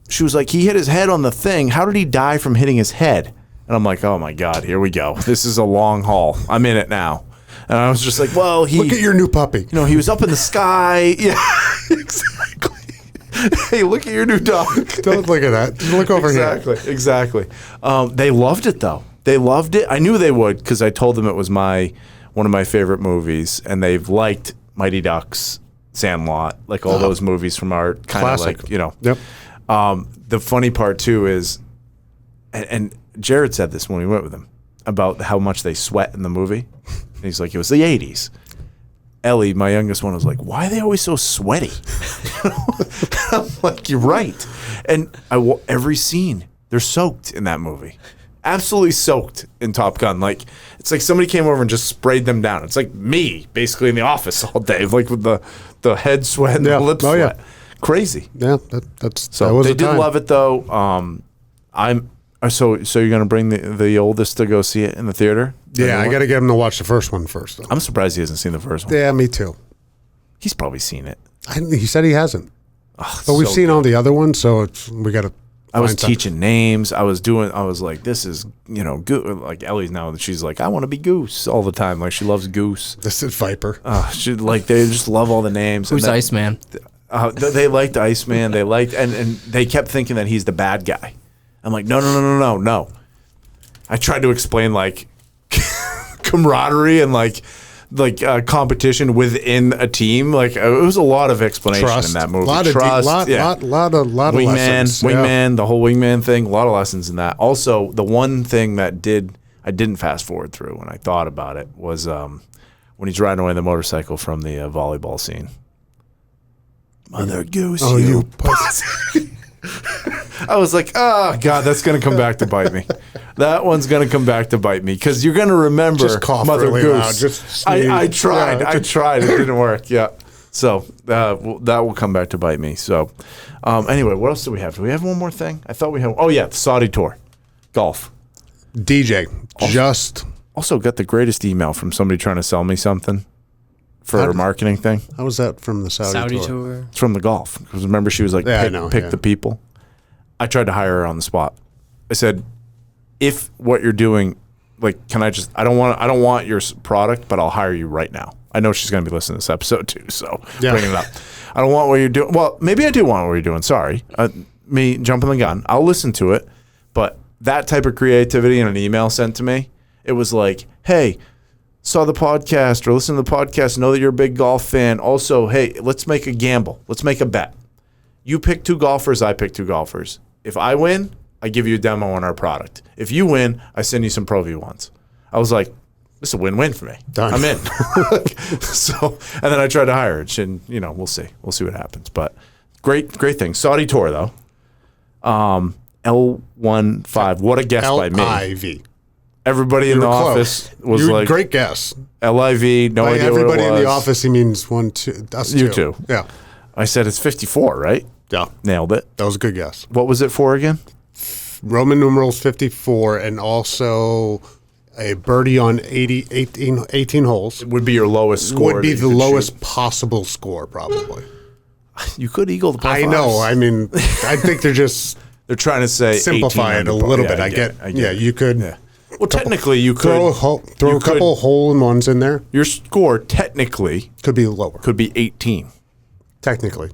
she was like, he hit his head on the thing. How did he die from hitting his head? And I'm like, oh my God, here we go. This is a long haul. I'm in it now. And I was just like, well, look at your new puppy. He was up in the sky. Yeah, exactly. Hey, look at your new dog. Don't look at that. Just look over here. Exactly. They loved it though. They loved it. I knew they would because I told them it was one of my favorite movies, and they've liked Mighty Ducks, Sandlot, like all those movies from our kind of like, Yep. The funny part too is, and Jared said this when we went with him about how much they sweat in the movie. And he's like, it was the 80s. Ellie, my youngest one, was like, why are they always so sweaty? I'm like, you're right. And every scene, they're soaked in that movie. Absolutely soaked in Top Gun. Like, it's like somebody came over and just sprayed them down. It's like me, basically, in the office all day, like with the head sweat and the lip sweat. Yeah. Crazy. Yeah, that's so that was they a did time. love it though. So you're gonna bring the oldest to go see it in the theater? Yeah, I got to get him to watch the first one first. Though. I'm surprised he hasn't seen the first one. Yeah, me too. He's probably seen it. He said he hasn't. Oh, but we've seen all the other ones, so we got to. I was teaching names. I was like, this is, like Ellie's now. She's like, I want to be Goose all the time. Like she loves Goose. This is Viper. They just love all the names. Who's Iceman? They liked Iceman. They liked, and they kept thinking that he's the bad guy. I'm like, no. I tried to explain like camaraderie and like competition within a team. Like it was a lot of explanation in that movie. Lot of lessons. Wingman, the whole wingman thing. A lot of lessons in that. Also, the one thing that I didn't fast forward through when I thought about it was when he's riding away on the motorcycle from the volleyball scene. Mother Goose, you pussy. I was like, oh, God, that's going to come back to bite me. That one's going to come back to bite me because you're going to remember just cough Mother really Goose. Loud. Just I tried. I tried. It didn't work. Yeah. So that will come back to bite me. So anyway, what else do we have? Do we have one more thing? I thought we had. Oh, yeah, the Saudi tour. Golf. DJ. Also got the greatest email from somebody trying to sell me something for a marketing thing. How was that from the Saudi tour? It's from the golf. Because remember, she was like, pick the people. I tried to hire her on the spot. I said, if what you're doing, like, can I just, I don't want your product, but I'll hire you right now. I know she's going to be listening to this episode too, so bringing it up. I don't want what you're doing. Well, maybe I do want what you're doing. Sorry. Me jumping the gun. I'll listen to it, but that type of creativity in an email sent to me, it was like, hey, saw the podcast or listen to the podcast, know that you're a big golf fan. Also, hey, let's make a gamble. Let's make a bet. You pick 2 golfers, I pick 2 golfers. If I win, I give you a demo on our product. If you win, I send you some Pro V1s. I was like, this is a win-win for me. Done. I'm in. So, and then I tried to hire her. And, we'll see. We'll see what happens. But great thing. Saudi tour, though. L15. What a guess by me. LIV. Everybody in the office was like, great guess. LIV, no idea what it was. Everybody in the office, he means 1, 2. Us You 2. two. Yeah. I said it's 54, right? Yeah. Nailed it. That was a good guess. What was it for again? Roman numerals 54 and also a birdie on 18 holes. It would be your lowest score. Would be the lowest possible score, probably. You could eagle the par I know. I mean, I think they're trying to say simplify it a little bit. I get you could. Yeah. Well, technically, you could throw a couple hole-in-ones in there. Your score technically could be lower. Could be 18. Technically,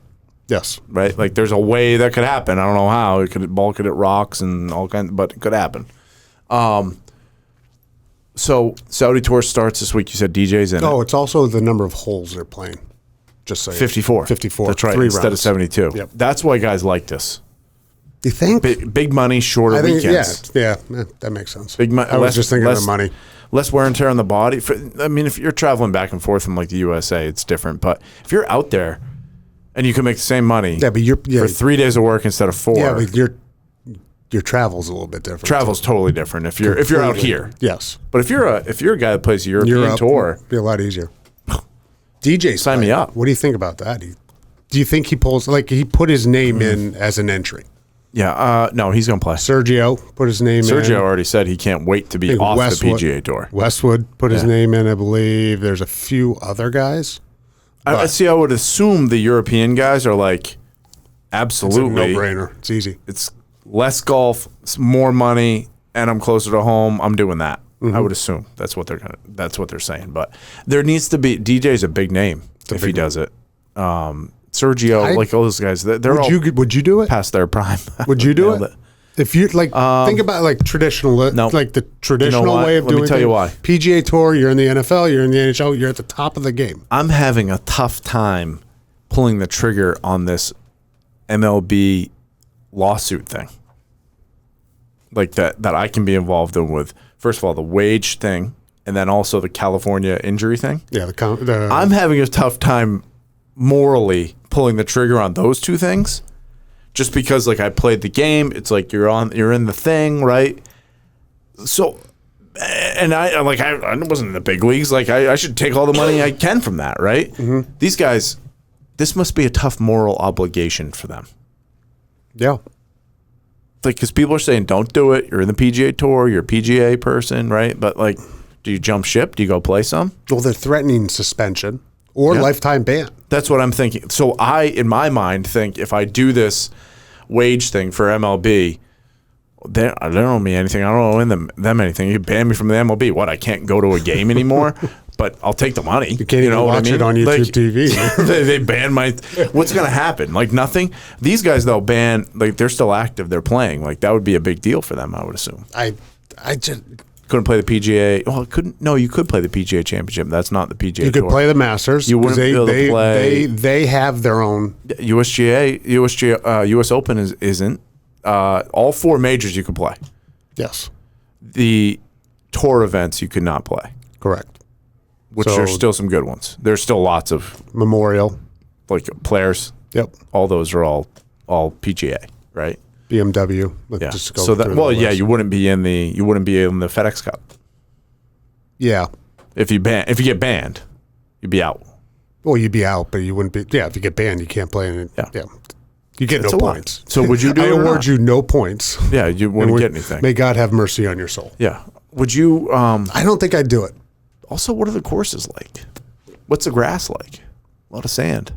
yes. Right. Like there's a way that could happen. I don't know how. Ball could hit rocks and all kinds, but it could happen. So Saudi Tour starts this week. You said DJ's in Oh, it. it's also the number of holes they're playing. Just so 54. 54. That's right, 3 instead rounds. of 72. Yep. That's why guys like this. You think? Big money, shorter I think, weekends. yeah, that makes sense. Big I was just thinking of the money. Less wear and tear on the body. I mean, if you're traveling back and forth from like the USA, it's different. But if you're out there and you can make the same money Yeah, but for 3 days of work instead of 4, Yeah, but your travel's a little bit different. travel's totally different if you're out Completely. here. Yes. But if you're a guy that plays a European Europe tour, be a lot easier. DJ, Sign me up. What do you think about that? Do you think he pulls he put his name in as an entry? yeah, no, he's gonna play. Sergio put his name in. Sergio already said he can't wait to be think off Westwood- the PGA Tour. Westwood put his name in, I believe. There's a few other guys. I see. I would assume the European guys are like It's a absolutely. no-brainer. It's easy. It's less golf, it's more money, and I'm closer to home. I'm doing that. I would assume that's what they're saying. But there needs to be DJ's a big name if he does it. Sergio, like all those guys, they're all Would you do it? past their prime. Would you do Nailed it? If you think about traditional, no. like the traditional You know what? way of Let me doing tell you things. why. PGA Tour, you're in the NFL, you're in the NHL, you're at the top of the game. I'm having a tough time pulling the trigger on this MLB lawsuit thing. Like that I can be involved in with, first of all, the wage thing, and then also the California injury thing. Yeah, I'm having a tough time morally pulling the trigger on those two things, just because like I played the game. It's like you're in the thing, right? So, and I wasn't in the big leagues. Like I should take all the money I can from that, right? Mm-hmm. These guys, this must be a tough moral obligation for them. yeah. Like, because people are saying, don't do it. You're in the PGA Tour. You're a PGA person, right? But, like, do you jump ship? Do you go play some? Well, they're threatening suspension or lifetime ban. That's what I'm thinking. So I, in my mind, think if I do this wage thing for MLB, they don't owe me anything. I don't owe them anything. You ban me from the MLB. What, I can't go to a game anymore? But I'll take the money. You can't even watch it on YouTube TV. they ban my. What's going to happen? Like nothing. These guys though ban. Like they're still active. They're playing. Like that would be a big deal for them. I would assume. I just Couldn't play the PGA. Well, couldn't. No, you could play the PGA Championship. That's not the PGA. you could Tour. play the Masters. You wouldn't they, be able to play. They have their own. US Open isn't. All 4 majors you could play. Yes, The tour events you could not play. correct. Which So- there's still some good ones. There's still lots of Memorial. like players. Yep. All those are all PGA, right? BMW. Let's Yeah. just go So that through the list. you wouldn't be in the FedEx Cup Yeah. if you get banned, you'd be out. Well, you'd be out, but you wouldn't be. Yeah, if you get banned, you can't play in it. Yeah. You get It's no a lot. points. So would you do I it or award not? you no points. Yeah, you And wouldn't get anything. May God have mercy on your soul. Yeah. Would you? I don't think I'd do it. Also, what are the courses like? What's the grass like? A lot of sand.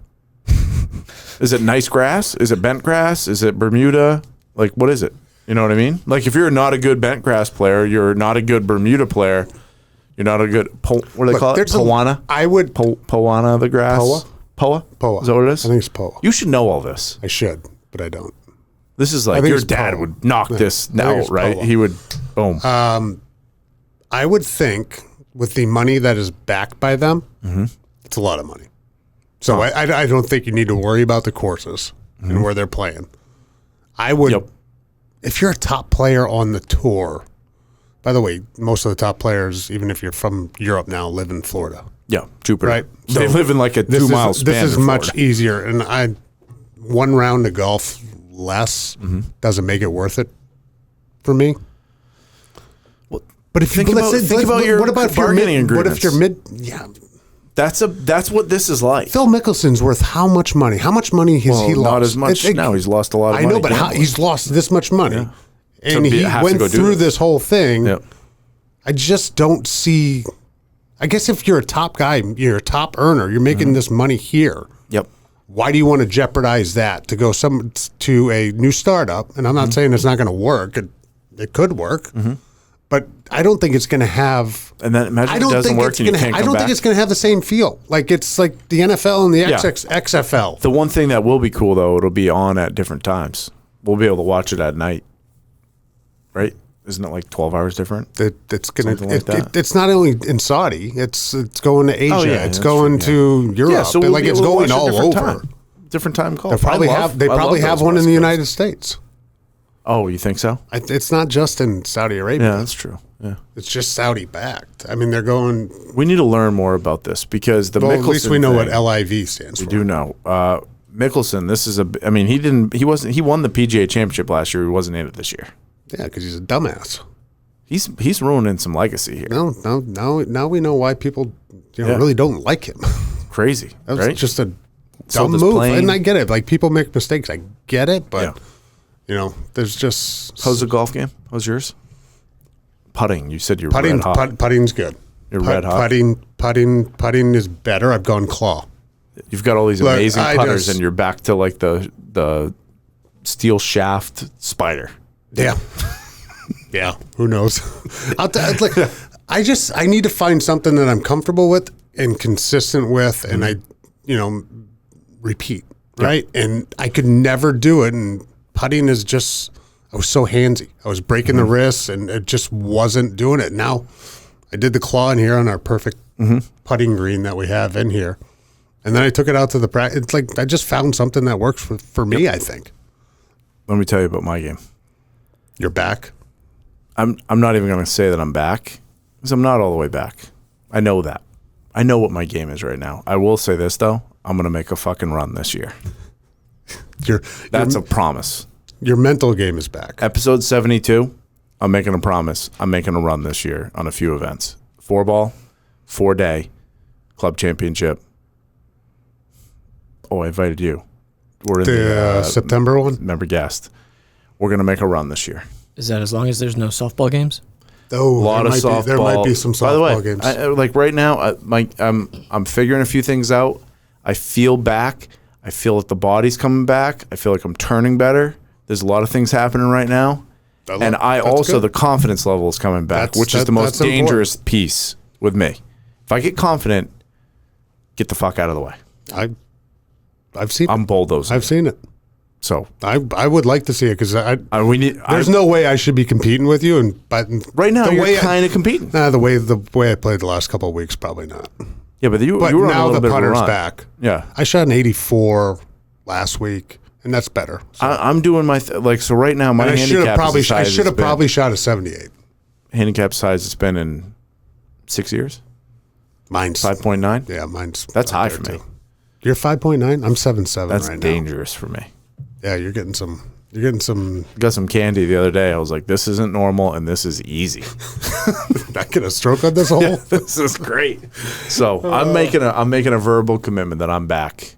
Is it nice grass? Is it bent grass? Is it Bermuda? Like, what is it? You know what I mean? Like, if you're not a good bent grass player, you're not a good Bermuda player. You're not a good what do they Look, call it? there's Poana. I would. Poana the grass. Poa. Poa. Is that what it is? I think it's Poa. You should know all this. I should, but I don't. This is like think your it's dad Poa. would knock Yeah, this I think out, it's right? Poa. He would boom. I would think with the money that is backed by them, Mm-hmm. it's a lot of money. So I don't think you need to worry about the courses and where they're playing. I would, Mm-hmm. Yep. if you're a top player on the tour. By the way, most of the top players, even if you're from Europe now, live in Florida. Yeah, Jupiter. Right. They live in like a 2 mile span. This is in much Florida. easier, and one round of golf less Mm-hmm. doesn't make it worth it for me. But if think you about your what about if you're bargaining mid? What if you're mid? Yeah, That's what this is like. Phil Mickelson's worth how much money? How much money has he lost? Not as much. No, he's lost a lot of I money. know, but he's lost this much money, and To he have to went go do through this. this whole thing. Yep. I just don't see. I guess if you're a top guy, you're a top earner, you're making this money here. Yep. Why do you want to jeopardize that to go to a new startup? And I'm not saying it's not going to work. It could work, but I don't think it's going to have. And then imagine it doesn't work and you can't I come don't back. think it's going to have the same feel. Like it's like the NFL and the XFL. The one thing that will be cool though, it'll be on at different times. We'll be able to watch it at night, right? Isn't it like 12 hours different? It's gonna. Something like that. It's not only in Saudi. It's going to Asia. Oh, yeah, it's that's going true, to Europe. Yeah, so like it's going all over. Different time call. They probably have one in the United States. Oh, you think so? It's not just in Saudi Arabia. Yeah, that's true. Yeah, it's just Saudi backed. I mean, they're going. We need to learn more about this because the Mickelson at least we know thing, what LIV stands for. We do know. Mickelson, this is I mean, he won the PGA Championship last year. He wasn't in it this year. Yeah, because he's a dumbass. He's ruining some legacy here. Now we know why people really don't like him. Crazy. That was right? just a dumb move, and I get it. Like people make mistakes, I get it, but there's just. How's the golf game? How's yours? Putting. You said you're putting. red hot. Putting's good. You're red hot. Putting is better. I've gone claw. You've got all these amazing putters, and you're back to like the steel shaft spider. Yeah. Yeah. Who knows? I need to find something that I'm comfortable with and consistent with, and I repeat, right? And I could never do it. And putting is just, I was so handsy. I was breaking the wrists, and it just wasn't doing it. Now, I did the claw in here on our perfect putting green that we have in here, and then I took it out to the practice. It's like I just found something that works for me. I think. Let me tell you about my game. You're back. I'm not even going to say that I'm back because I'm not all the way back. I know that. I know what my game is right now. I will say this though. I'm going to make a fucking run this year. That's a promise. Your mental game is back. Episode 72. I'm making a promise. I'm making a run this year on a few events. 4-ball, 4-day, club championship. Oh, I invited you. We're in the September one. Member guest. We're going to make a run this year. Is that as long as there's no softball games? A Oh, lot of softball. There might be some softball By the way, games. like right now, I'm figuring a few things out. I feel back. I feel that the body's coming back. I feel like I'm turning better. There's a lot of things happening right now. And the confidence level is coming back, which is the most dangerous piece with me. If I get confident, get the fuck out of the way. I've seen. I'm bulldozing. I've seen it. So I would like to see it because there's no way I should be competing with you. But right now you're kind of competing. The way I played the last couple of weeks, probably not. Yeah, but you were on a little bit of a run. Now the putter's back. Yeah, I shot an 84 last week, and that's better. So. I'm doing my so right now my handicap. I should have probably shot a 78. Handicap size has been in 6 years. Mine's 5.9. Yeah, mine's that's high for me. You're 5.9. I'm 7.7 right now. That's dangerous for me. Yeah, you're getting some. Got some candy the other day. I was like, this isn't normal, and this is easy. Did I get a stroke on this hole? Yeah, this is great. So I'm making a verbal commitment that I'm back,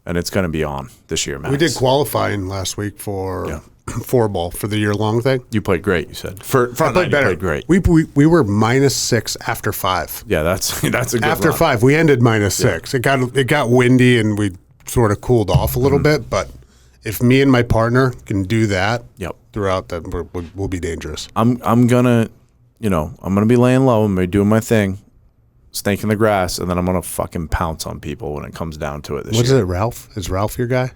and it's going to be on this year, Max. We did qualifying last week for 4-ball for the year-long thing. You played great. You said front nine, you played great. We were -6 after 5. Yeah, that's a good after run. 5. We ended -6. It got windy, and we sort of cooled off a little bit, but. If me and my partner can do that throughout, then we'll be dangerous. I'm gonna be laying low. I'm gonna be doing my thing, snake in the grass, and then I'm gonna fucking pounce on people when it comes down to it. What is it, Ralph? Is Ralph your guy?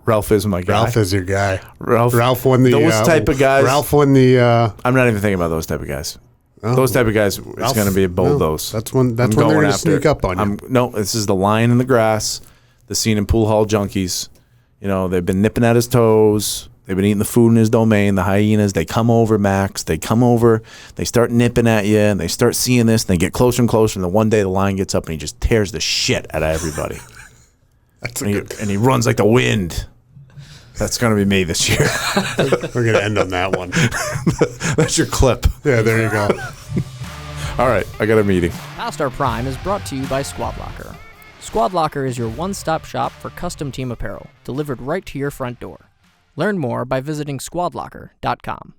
Ralph is my guy. Ralph is your guy. Ralph won the those type of guys. Ralph won the. I'm not even thinking about those type of guys. Oh, those type of guys. It's gonna be a bulldoze. That's when they're gonna sneak up on you. No, this is the lion in the grass. The scene in Pool Hall Junkies. They've been nipping at his toes. They've been eating the food in his domain. The hyenas, they come over, Max. They come over. They start nipping at you, and they start seeing this, and they get closer and closer, and then one day the lion gets up, and he just tears the shit out of everybody. And he runs like the wind. That's going to be me this year. We're going to end on that one. That's your clip. Yeah, there you go. All right, I got a meeting. Past Our Prime is brought to you by Squadlocker. Squadlocker is your one-stop shop for custom team apparel, delivered right to your front door. Learn more by visiting squadlocker.com.